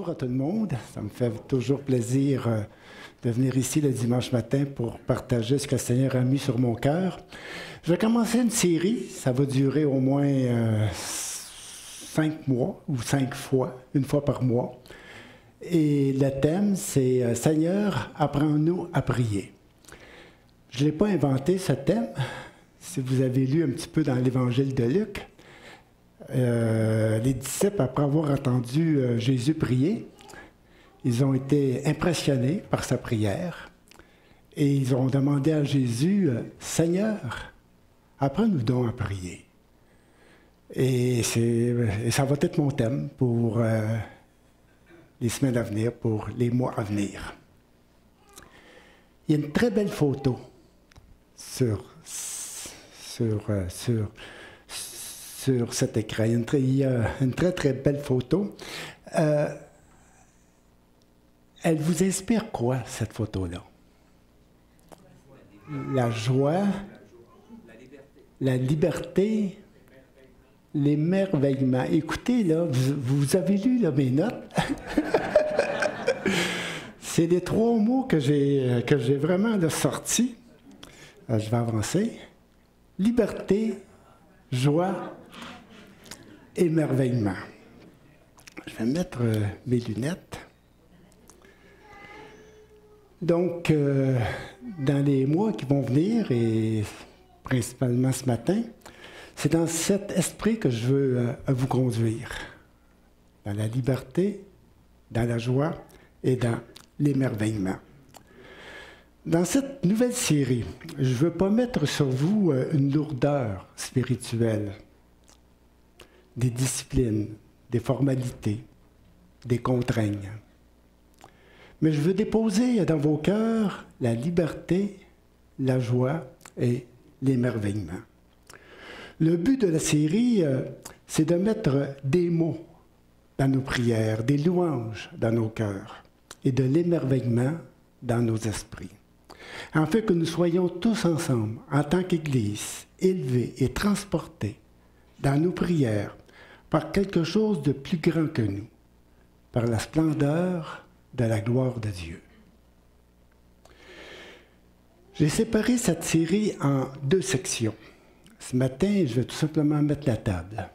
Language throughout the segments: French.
Bonjour à tout le monde. Ça me fait toujours plaisir de venir ici le dimanche matin pour partager ce que le Seigneur a mis sur mon cœur. Je vais commencer une série. Ça va durer au moins 5 mois ou 5 fois, une fois par mois. Et le thème, c'est Seigneur, apprends-nous à prier. Je ne l'ai pas inventé, ce thème. Si vous avez lu un petit peu dans l'Évangile de Luc, les disciples, après avoir entendu Jésus prier, ils ont été impressionnés par sa prière et ils ont demandé à Jésus, Seigneur, apprends-nous donc à prier. Et ça va être mon thème pour les semaines à venir, pour les mois à venir. Il y a une très belle photo sur cet écran. Il y a une très, très belle photo. Elle vous inspire quoi, cette photo-là? La joie, la liberté, l'émerveillement. Écoutez, là, vous avez lu là, mes notes? C'est les 3 mots que j'ai vraiment là, sortis. Je vais avancer. Liberté, joie, émerveillement. Je vais mettre mes lunettes. Donc, dans les mois qui vont venir, et principalement ce matin, c'est dans cet esprit que je veux vous conduire. Dans la liberté, dans la joie et dans l'émerveillement. Dans cette nouvelle série, je ne veux pas mettre sur vous une lourdeur spirituelle, des disciplines, des formalités, des contraintes. Mais je veux déposer dans vos cœurs la liberté, la joie et l'émerveillement. Le but de la série, c'est de mettre des mots dans nos prières, des louanges dans nos cœurs et de l'émerveillement dans nos esprits. Afin que nous soyons tous ensemble, en tant qu'Église, élevés et transportés dans nos prières par quelque chose de plus grand que nous, par la splendeur de la gloire de Dieu. J'ai séparé cette série en 2 sections. Ce matin, je vais tout simplement mettre la table.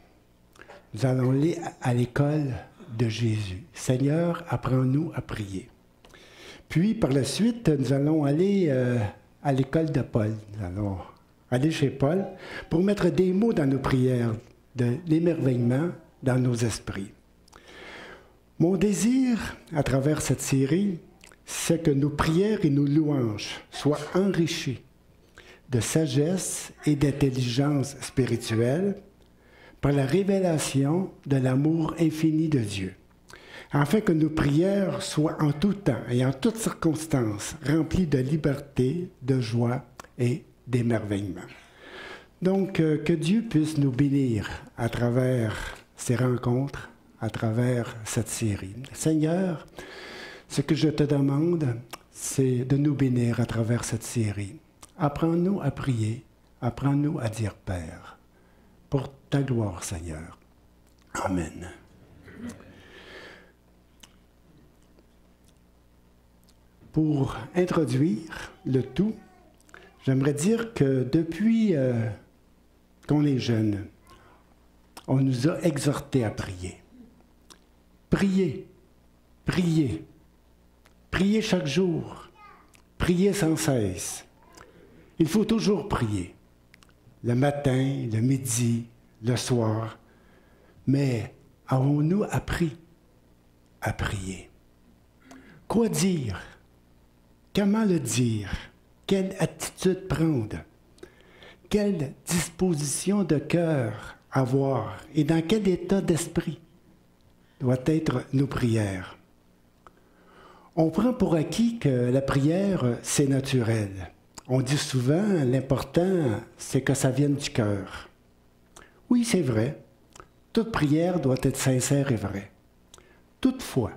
Nous allons aller à l'école de Jésus. Seigneur, apprends-nous à prier. Puis, par la suite, nous allons aller à l'école de Paul. Nous allons aller chez Paul pour mettre des mots dans nos prières, de l'émerveillement dans nos esprits. Mon désir, à travers cette série, c'est que nos prières et nos louanges soient enrichies de sagesse et d'intelligence spirituelle par la révélation de l'amour infini de Dieu, afin que nos prières soient en tout temps et en toutes circonstances remplies de liberté, de joie et d'émerveillement. Donc, que Dieu puisse nous bénir à travers ces rencontres, à travers cette série. Seigneur, ce que je te demande, c'est de nous bénir à travers cette série. Apprends-nous à prier, apprends-nous à dire Père, pour ta gloire, Seigneur. Amen. Pour introduire le tout, j'aimerais dire que depuis qu'on est jeune, on nous a exhortés à prier. Priez, priez, priez chaque jour, priez sans cesse. Il faut toujours prier, le matin, le midi, le soir. Mais avons-nous appris à prier? Quoi dire? Comment le dire? Quelle attitude prendre? Quelle disposition de cœur avoir? Et dans quel état d'esprit doivent être nos prières? On prend pour acquis que la prière, c'est naturel. On dit souvent, l'important, c'est que ça vienne du cœur. Oui, c'est vrai. Toute prière doit être sincère et vraie. Toutefois,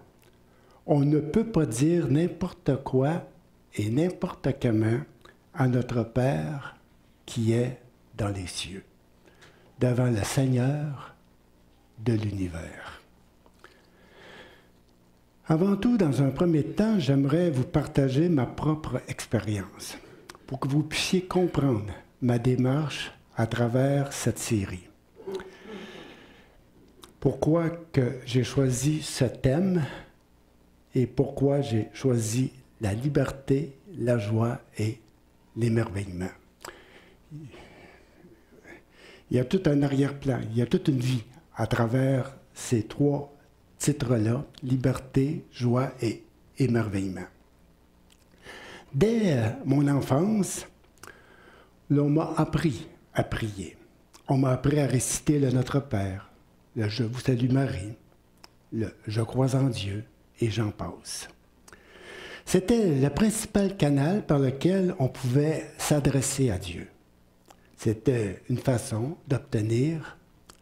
on ne peut pas dire n'importe quoi et n'importe comment à notre Père qui est dans les cieux, devant le Seigneur de l'univers. Avant tout, dans un premier temps, j'aimerais vous partager ma propre expérience pour que vous puissiez comprendre ma démarche à travers cette série. Pourquoi que j'ai choisi ce thème et pourquoi j'ai choisi la liberté, la joie et l'émerveillement. Il y a tout un arrière-plan, il y a toute une vie à travers ces trois titres-là, liberté, joie et émerveillement. Dès mon enfance, on m'a appris à prier. On m'a appris à réciter le Notre Père, le Je vous salue Marie, le Je crois en Dieu, et j'en passe. C'était le principal canal par lequel on pouvait s'adresser à Dieu. C'était une façon d'obtenir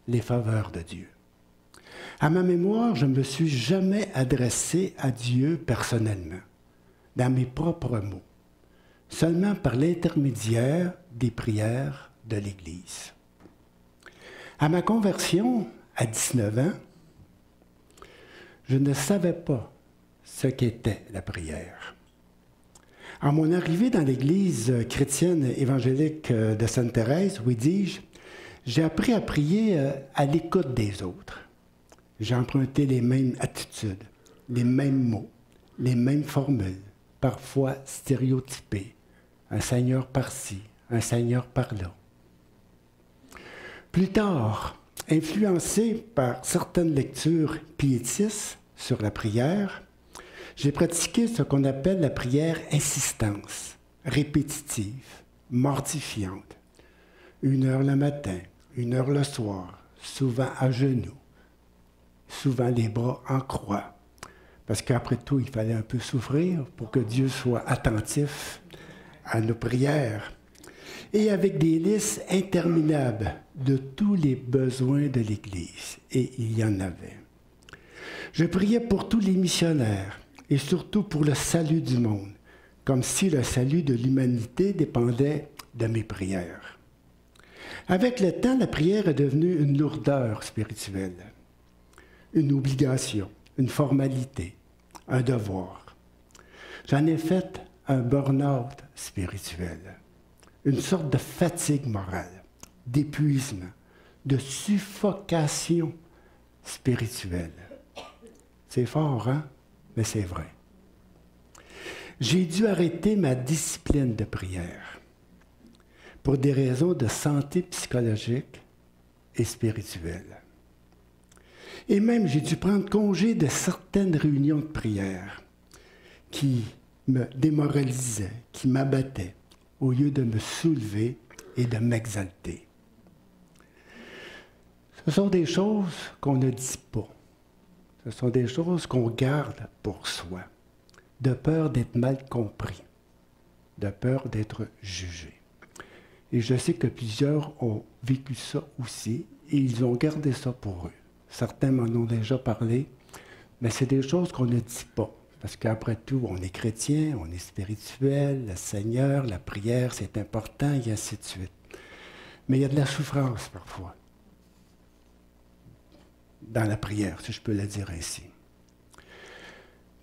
les faveurs de Dieu. À ma mémoire, je ne me suis jamais adressé à Dieu personnellement, dans mes propres mots, seulement par l'intermédiaire des prières de l'Église. À ma conversion, à 19 ans, je ne savais pas ce qu'était la prière. À mon arrivée dans l'Église chrétienne évangélique de Sainte-Thérèse, où dis-je, j'ai appris à prier à l'écoute des autres. J'ai emprunté les mêmes attitudes, les mêmes mots, les mêmes formules, parfois stéréotypées. Un Seigneur par-ci, un Seigneur par-là. Plus tard, influencé par certaines lectures piétistes sur la prière, j'ai pratiqué ce qu'on appelle la prière insistance, répétitive, mortifiante. 1 heure le matin, 1 heure le soir, souvent à genoux, souvent les bras en croix. Parce qu'après tout, il fallait un peu souffrir pour que Dieu soit attentif à nos prières. Et avec des listes interminables de tous les besoins de l'Église. Et il y en avait. Je priais pour tous les missionnaires et surtout pour le salut du monde, comme si le salut de l'humanité dépendait de mes prières. Avec le temps, la prière est devenue une lourdeur spirituelle, une obligation, une formalité, un devoir. J'en ai fait un burn-out spirituel, une sorte de fatigue morale, d'épuisement, de suffocation spirituelle. C'est fort, hein? Mais c'est vrai. J'ai dû arrêter ma discipline de prière pour des raisons de santé psychologique et spirituelle. Et même, j'ai dû prendre congé de certaines réunions de prière qui me démoralisaient, qui m'abattaient, au lieu de me soulever et de m'exalter. Ce sont des choses qu'on ne dit pas. Ce sont des choses qu'on garde pour soi, de peur d'être mal compris, de peur d'être jugé. Et je sais que plusieurs ont vécu ça aussi, et ils ont gardé ça pour eux. Certains m'en ont déjà parlé, mais c'est des choses qu'on ne dit pas. Parce qu'après tout, on est chrétien, on est spirituel, le Seigneur, la prière, c'est important, et ainsi de suite. Mais il y a de la souffrance parfois dans la prière, si je peux le dire ainsi.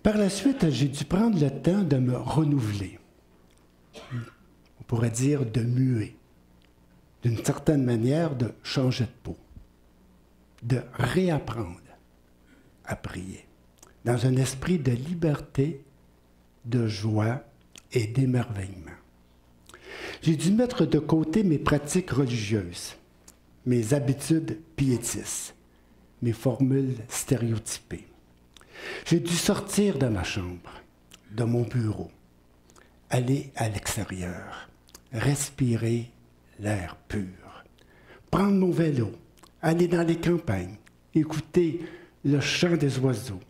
Par la suite, j'ai dû prendre le temps de me renouveler. On pourrait dire de muer. D'une certaine manière, de changer de peau. De réapprendre à prier. Dans un esprit de liberté, de joie et d'émerveillement. J'ai dû mettre de côté mes pratiques religieuses, mes habitudes piétistes, mes formules stéréotypées. J'ai dû sortir de ma chambre, de mon bureau, aller à l'extérieur, respirer l'air pur, prendre mon vélo, aller dans les campagnes, écouter le chant des oiseaux,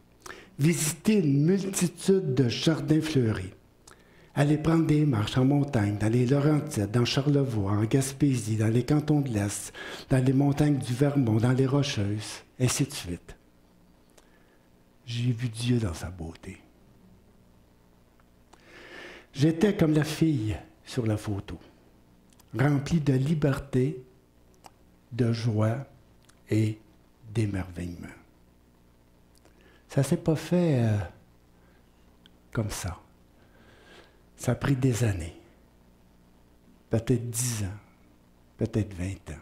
visiter une multitude de jardins fleuris, aller prendre des marches en montagne, dans les Laurentides, dans Charlevoix, en Gaspésie, dans les cantons de l'Est, dans les montagnes du Vermont, dans les Rocheuses, ainsi de suite. J'ai vu Dieu dans sa beauté. J'étais comme la fille sur la photo, remplie de liberté, de joie et d'émerveillement. Ça ne s'est pas fait comme ça. Ça a pris des années, peut-être 10 ans, peut-être 20 ans.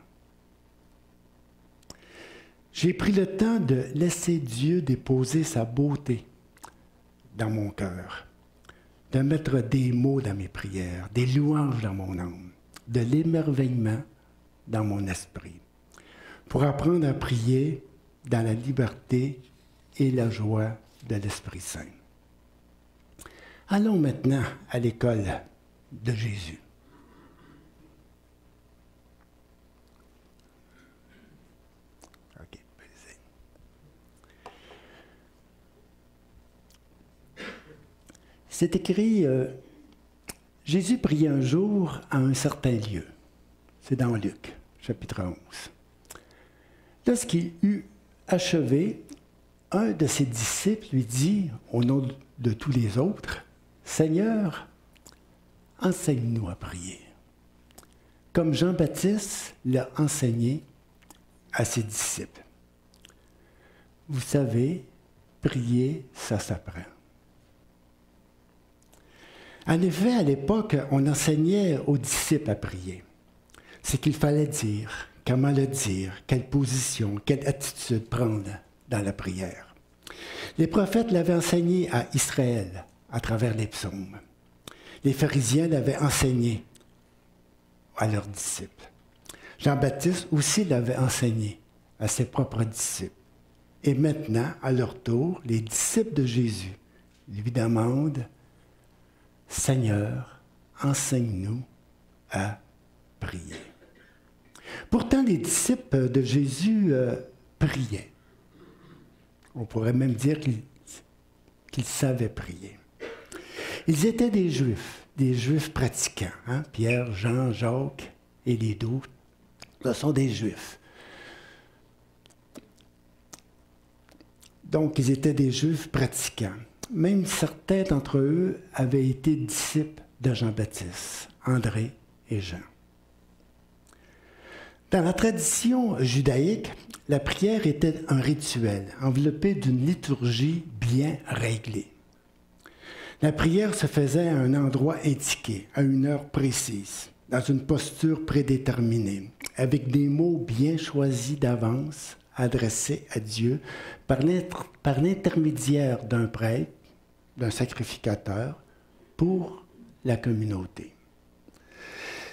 J'ai pris le temps de laisser Dieu déposer sa beauté dans mon cœur, de mettre des mots dans mes prières, des louanges dans mon âme, de l'émerveillement dans mon esprit, pour apprendre à prier dans la liberté et la joie de l'Esprit Saint. Allons maintenant à l'école de Jésus. C'est écrit, Jésus priait un jour à un certain lieu. C'est dans Luc, chapitre 11. Lorsqu'il eut achevé, un de ses disciples lui dit, au nom de tous les autres, « Seigneur, enseigne-nous à prier. » Comme Jean-Baptiste l'a enseigné à ses disciples. Vous savez, prier, ça s'apprend. En effet, à l'époque, on enseignait aux disciples à prier. C'est qu'il fallait dire, comment le dire, quelle position, quelle attitude prendre dans la prière. Les prophètes l'avaient enseigné à Israël à travers les psaumes. Les pharisiens l'avaient enseigné à leurs disciples. Jean-Baptiste aussi l'avait enseigné à ses propres disciples. Et maintenant, à leur tour, les disciples de Jésus lui demandent « Seigneur, enseigne-nous à prier. » Pourtant, les disciples de Jésus priaient. On pourrait même dire qu'ils savaient prier. Ils étaient des Juifs pratiquants. Hein? Pierre, Jean, Jacques et les 12, ce sont des Juifs. Donc, ils étaient des Juifs pratiquants. Même certains d'entre eux avaient été disciples de Jean-Baptiste, André et Jean. Dans la tradition judaïque, la prière était un rituel enveloppé d'une liturgie bien réglée. La prière se faisait à un endroit indiqué, à une heure précise, dans une posture prédéterminée, avec des mots bien choisis d'avance, adressés à Dieu par l'intermédiaire d'un prêtre, d'un sacrificateur, pour la communauté.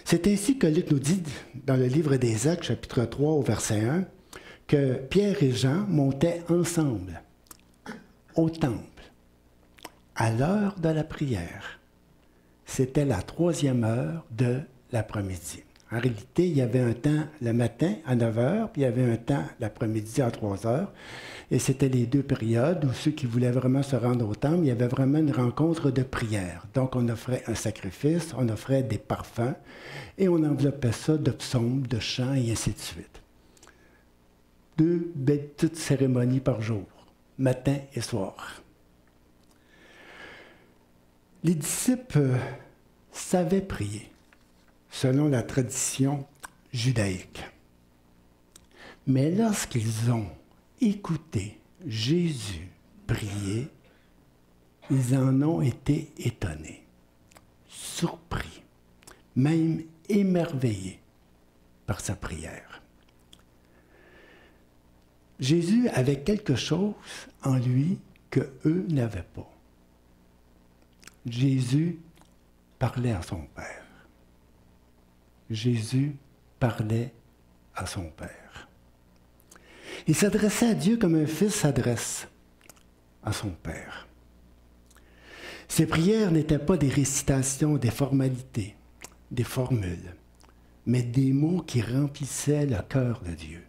C'est ainsi que Luc nous dit, dans le livre des Actes, chapitre 3, au verset 1, que Pierre et Jean montaient ensemble au temple à l'heure de la prière. C'était la 3e heure de l'après-midi. En réalité, il y avait un temps le matin à 9 heures, puis il y avait un temps l'après-midi à 3 heures. Et c'était les 2 périodes où ceux qui voulaient vraiment se rendre au temple, il y avait vraiment une rencontre de prière. Donc, on offrait un sacrifice, on offrait des parfums, et on enveloppait ça de psaumes, de chants, et ainsi de suite. 2 petites cérémonies par jour, matin et soir. Les disciples savaient prier, selon la tradition judaïque. Mais lorsqu'ils ont écouté Jésus prier, ils en ont été étonnés, surpris, même émerveillés par sa prière. Jésus avait quelque chose en lui qu'eux n'avaient pas. Jésus parlait à son Père. Jésus parlait à son Père. Il s'adressait à Dieu comme un fils s'adresse à son Père. Ses prières n'étaient pas des récitations, des formalités, des formules, mais des mots qui remplissaient le cœur de Dieu.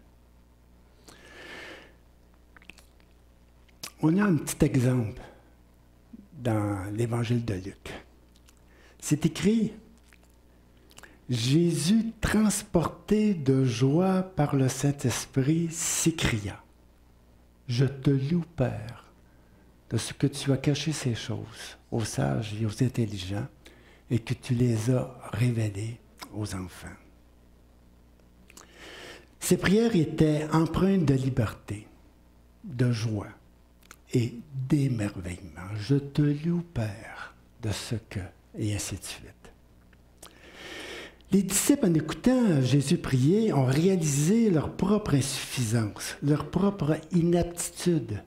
On a un petit exemple dans l'Évangile de Luc. C'est écrit « Jésus, transporté de joie par le Saint-Esprit, s'écria « Je te loue, Père, de ce que tu as caché ces choses aux sages et aux intelligents et que tu les as révélées aux enfants. » Ces prières étaient empreintes de liberté, de joie, et d'émerveillement. Je te loue, Père, de ce que, et ainsi de suite. Les disciples, en écoutant Jésus prier, ont réalisé leur propre insuffisance, leur propre inaptitude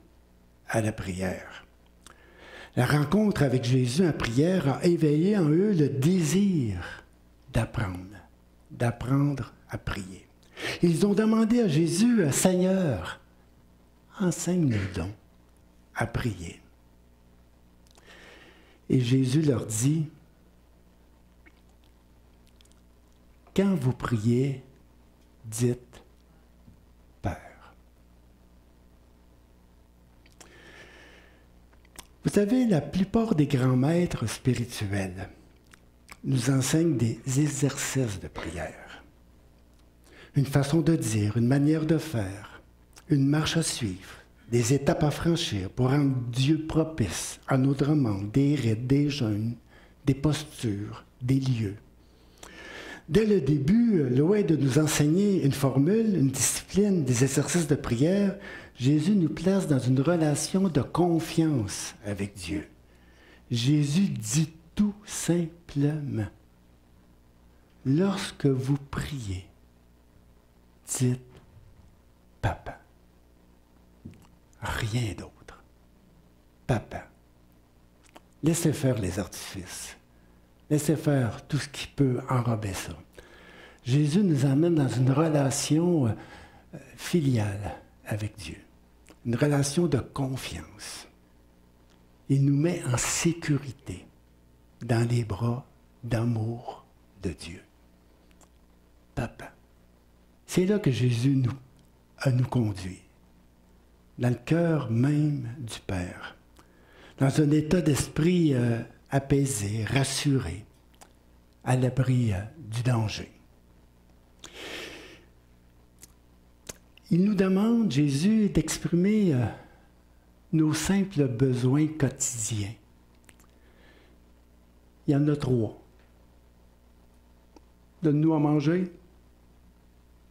à la prière. La rencontre avec Jésus en prière a éveillé en eux le désir d'apprendre à prier. Ils ont demandé à Jésus, « Seigneur, enseigne-nous donc à prier. » Et Jésus leur dit, « Quand vous priez, dites « Père ». Vous savez, la plupart des grands maîtres spirituels nous enseignent des exercices de prière. Une façon de dire, une manière de faire, une marche à suivre, des étapes à franchir pour rendre Dieu propice à nos demandes, des rites, des jeûnes, des postures, des lieux. Dès le début, loin de nous enseigner une formule, une discipline, des exercices de prière, Jésus nous place dans une relation de confiance avec Dieu. Jésus dit tout simplement, « Lorsque vous priez, dites « Papa ». Rien d'autre. « Papa ». Laissez faire les artifices. Laissez faire tout ce qui peut enrober ça. Jésus nous amène dans une relation filiale avec Dieu, une relation de confiance. Il nous met en sécurité dans les bras d'amour de Dieu. Papa. C'est là que Jésus nous conduit, dans le cœur même du Père, dans un état d'esprit apaisé, rassuré, à l'abri du danger. Il nous demande, Jésus, d'exprimer nos simples besoins quotidiens. Il y en a 3. Donne-nous à manger,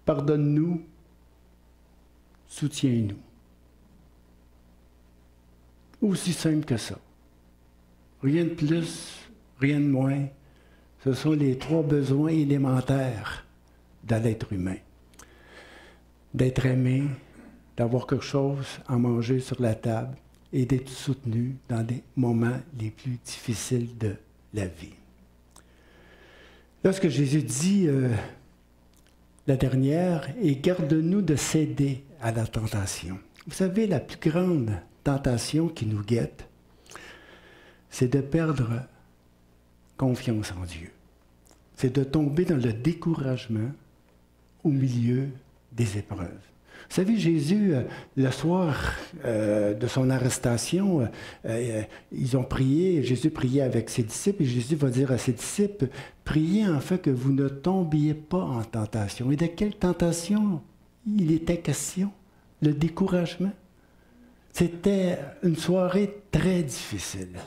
pardonne-nous, soutiens-nous. Aussi simple que ça. Rien de plus, rien de moins. Ce sont les 3 besoins élémentaires de l'être humain. D'être aimé, d'avoir quelque chose à manger sur la table et d'être soutenu dans les moments les plus difficiles de la vie. Lorsque Jésus dit la dernière, « Et garde-nous de céder à la tentation ». Vous savez, la plus grande tentation qui nous guette, c'est de perdre confiance en Dieu. C'est de tomber dans le découragement au milieu des épreuves. Vous savez, Jésus, le soir de son arrestation, ils ont prié, Jésus priait avec ses disciples, et Jésus va dire à ses disciples, « Priez en fait que vous ne tombiez pas en tentation. » Et de quelle tentation il était question? Le découragement. C'était une soirée très difficile.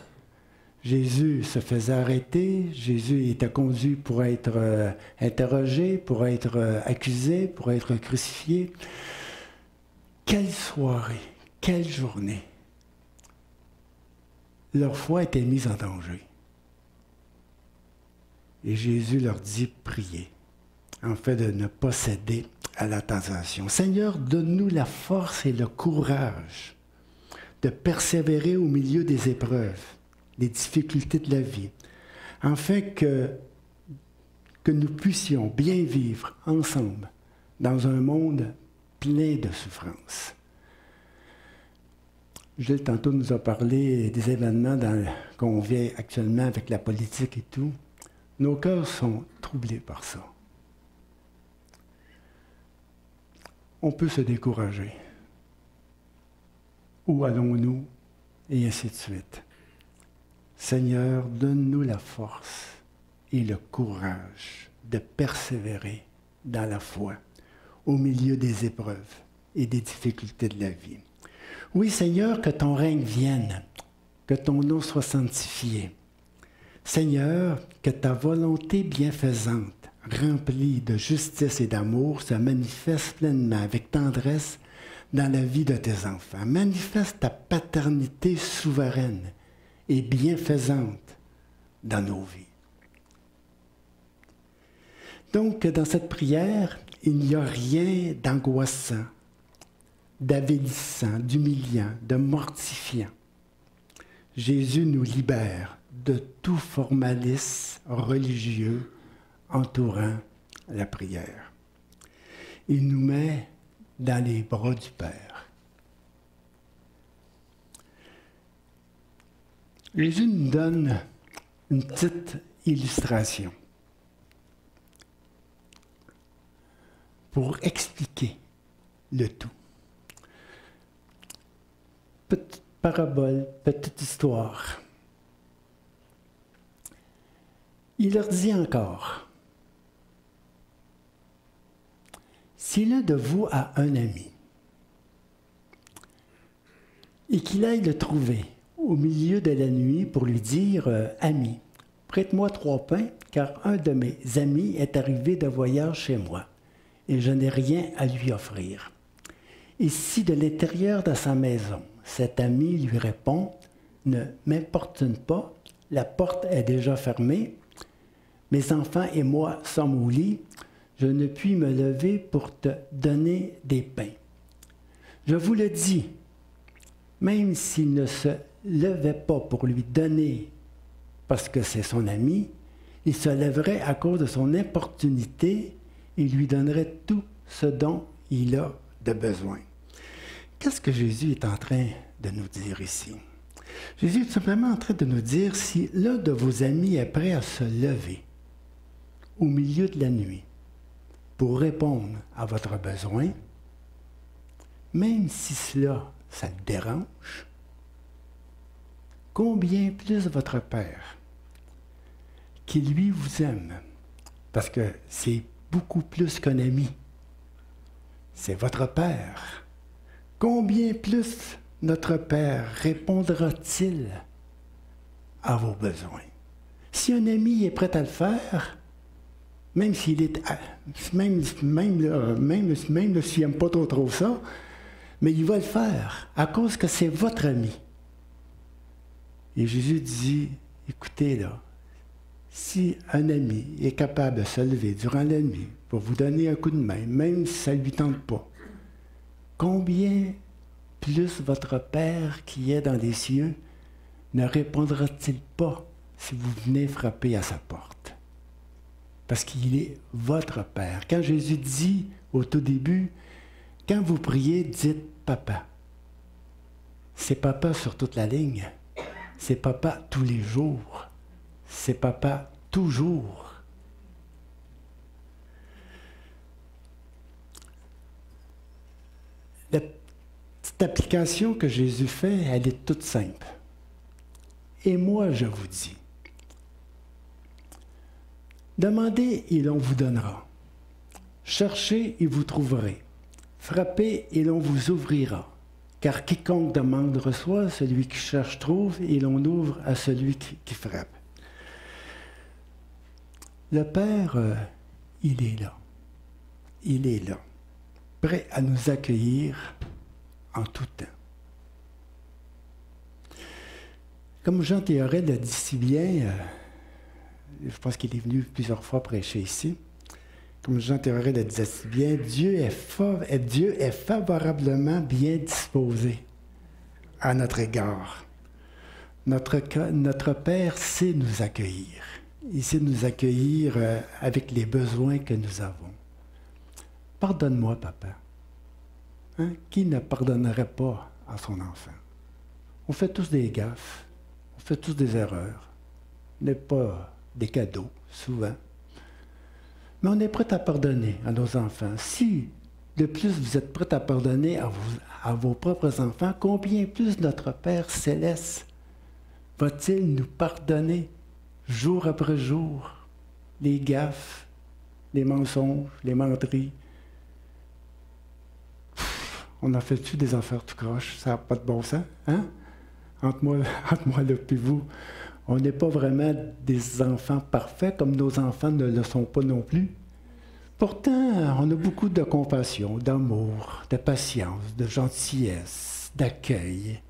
Jésus se faisait arrêter, Jésus était conduit pour être interrogé, pour être accusé, pour être crucifié. Quelle soirée, quelle journée. Leur foi était mise en danger. Et Jésus leur dit, priez, en fait de ne pas céder à la tentation. Seigneur, donne-nous la force et le courage de persévérer au milieu des épreuves, des difficultés de la vie, afin que nous puissions bien vivre ensemble dans un monde plein de souffrances. Gilles, tantôt, nous a parlé des événements qu'on vit actuellement avec la politique et tout. Nos cœurs sont troublés par ça. On peut se décourager. Où allons-nous? Et ainsi de suite. Seigneur, donne-nous la force et le courage de persévérer dans la foi au milieu des épreuves et des difficultés de la vie. Oui, Seigneur, que ton règne vienne, que ton nom soit sanctifié. Seigneur, que ta volonté bienfaisante, remplie de justice et d'amour, se manifeste pleinement avec tendresse dans la vie de tes enfants. Manifeste ta paternité souveraine et bienfaisante dans nos vies. Donc, dans cette prière, il n'y a rien d'angoissant, d'avilissant, d'humiliant, de mortifiant. Jésus nous libère de tout formalisme religieux entourant la prière. Il nous met dans les bras du Père. Jésus nous donne une petite illustration pour expliquer le tout. Petite parabole, petite histoire. Il leur dit encore, si l'un de vous a un ami et qu'il aille le trouver au milieu de la nuit pour lui dire « Ami, prête-moi 3 pains, car un de mes amis est arrivé de voyage chez moi et je n'ai rien à lui offrir. » Et si de l'intérieur de sa maison, cet ami lui répond « Ne m'importune pas, la porte est déjà fermée, mes enfants et moi sommes au lit, je ne puis me lever pour te donner des pains. Je vous le dis, même s'il ne se levait pas pour lui donner parce que c'est son ami, il se lèverait à cause de son importunité et lui donnerait tout ce dont il a de besoin. » Qu'est-ce que Jésus est en train de nous dire ici? Jésus est simplement en train de nous dire, si l'un de vos amis est prêt à se lever au milieu de la nuit pour répondre à votre besoin, même si cela, ça le dérange, combien plus votre Père, qui lui vous aime, parce que c'est beaucoup plus qu'un ami, c'est votre Père, combien plus notre Père répondra-t-il à vos besoins? Si un ami est prêt à le faire, même s'il est, même s'il n'aime pas trop ça, mais il va le faire à cause que c'est votre ami. Et Jésus dit, écoutez là, si un ami est capable de se lever durant la nuit pour vous donner un coup de main, même si ça ne lui tente pas, combien plus votre Père qui est dans les cieux ne répondra-t-il pas si vous venez frapper à sa porte? Parce qu'il est votre Père. Quand Jésus dit au tout début, quand vous priez, dites « Papa ». C'est Papa sur toute la ligne. C'est Papa tous les jours. C'est Papa toujours. La petite application que Jésus fait, elle est toute simple. Et moi, je vous dis, demandez et l'on vous donnera. Cherchez et vous trouverez. Frappez et l'on vous ouvrira. Car quiconque demande reçoit, celui qui cherche trouve, et l'on ouvre à celui qui frappe. Le Père, il est là. Il est là, prêt à nous accueillir en tout temps. Comme Jean Théoret l'a dit si bien, je pense qu'il est venu plusieurs fois prêcher ici, comme Jean Théoret le disait si bien, Dieu est favorablement bien disposé à notre égard. Notre Père sait nous accueillir. Il sait nous accueillir avec les besoins que nous avons. Pardonne-moi, papa. Hein? Qui ne pardonnerait pas à son enfant? On fait tous des gaffes. On fait tous des erreurs. On n'est pas des cadeaux, souvent. Mais on est prêt à pardonner à nos enfants. Si, de plus, vous êtes prêt à pardonner à vos propres enfants, combien plus notre Père céleste va-t-il nous pardonner jour après jour les gaffes, les mensonges, les menteries? On a fait-tu des affaires tout croche? Ça n'a pas de bon sens, hein? Entre moi là et vous, on n'est pas vraiment des enfants parfaits, comme nos enfants ne le sont pas non plus. Pourtant, on a beaucoup de compassion, d'amour, de patience, de gentillesse, d'accueil.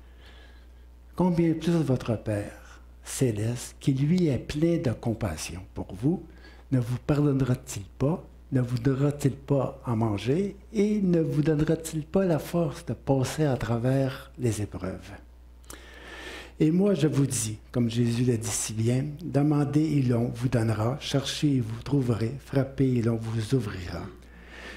Combien plus votre Père céleste, qui lui est plein de compassion pour vous, ne vous pardonnera-t-il pas, ne vous donnera-t-il pas à manger et ne vous donnera-t-il pas la force de passer à travers les épreuves? Et moi, je vous dis, comme Jésus l'a dit si bien, demandez et l'on vous donnera, cherchez et vous trouverez, frappez et l'on vous ouvrira.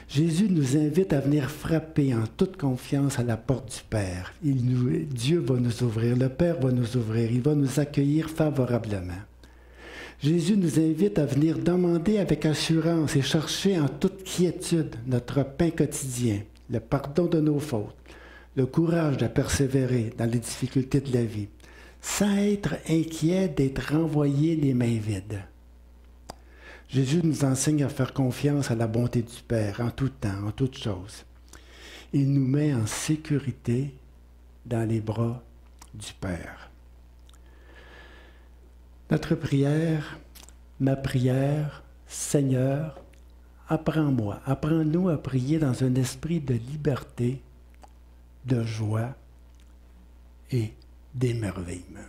Jésus nous invite à venir frapper en toute confiance à la porte du Père. Dieu va nous ouvrir, le Père va nous ouvrir, il va nous accueillir favorablement. Jésus nous invite à venir demander avec assurance et chercher en toute quiétude notre pain quotidien, le pardon de nos fautes, le courage de persévérer dans les difficultés de la vie, sans être inquiet d'être renvoyé les mains vides. Jésus nous enseigne à faire confiance à la bonté du Père en tout temps, en toutes choses. Il nous met en sécurité dans les bras du Père. Notre prière, ma prière, Seigneur, apprends-moi, apprends-nous à prier dans un esprit de liberté, de joie et d'émerveillement.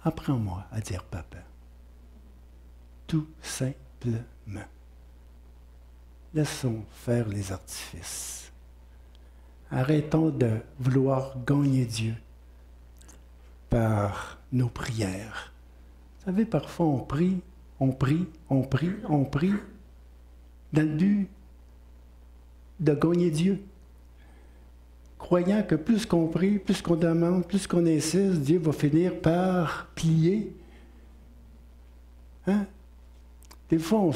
Apprends-moi à dire Papa. Tout simplement. Laissons faire les artifices. Arrêtons de vouloir gagner Dieu par nos prières. Vous savez, parfois on prie, dans le but de gagner Dieu. Croyant que plus qu'on prie, plus qu'on demande, plus qu'on insiste, Dieu va finir par plier. Hein? Des fois,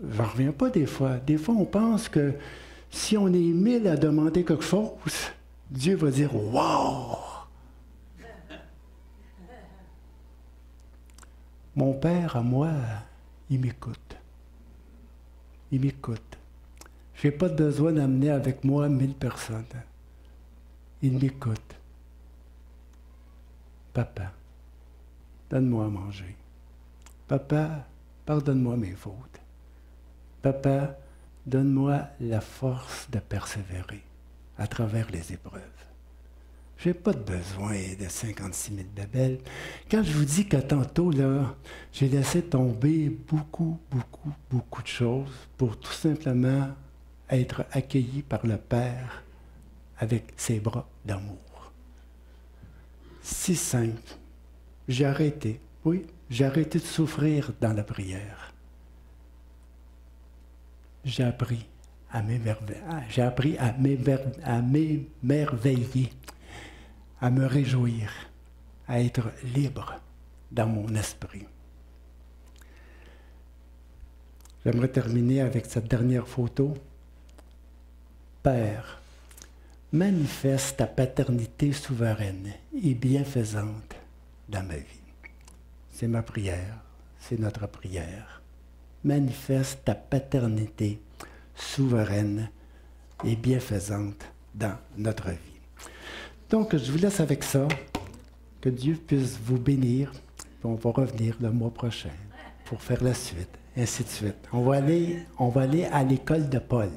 j'en reviens pas des fois. Des fois, on pense que si on est 1000 à demander quelque chose, Dieu va dire « Wow! » Mon Père, à moi, il m'écoute. Il m'écoute. Je n'ai pas besoin d'amener avec moi 1000 personnes. Il m'écoute. Papa, donne-moi à manger. Papa, pardonne-moi mes fautes. Papa, donne-moi la force de persévérer à travers les épreuves. Je n'ai pas besoin de 56 000 bébelles. Quand je vous dis que tantôt, là, j'ai laissé tomber beaucoup de choses pour tout simplement être accueilli par le Père avec ses bras d'amour. Si simple. J'ai arrêté. Oui, j'ai arrêté de souffrir dans la prière. J'ai appris à m'émerveiller, à me réjouir, à être libre dans mon esprit. J'aimerais terminer avec cette dernière photo. Père, manifeste ta paternité souveraine et bienfaisante dans ma vie. C'est ma prière, c'est notre prière. Manifeste ta paternité souveraine et bienfaisante dans notre vie. Donc, je vous laisse avec ça. Que Dieu puisse vous bénir. On va revenir le mois prochain pour faire la suite, ainsi de suite. On va aller à l'école de Paul.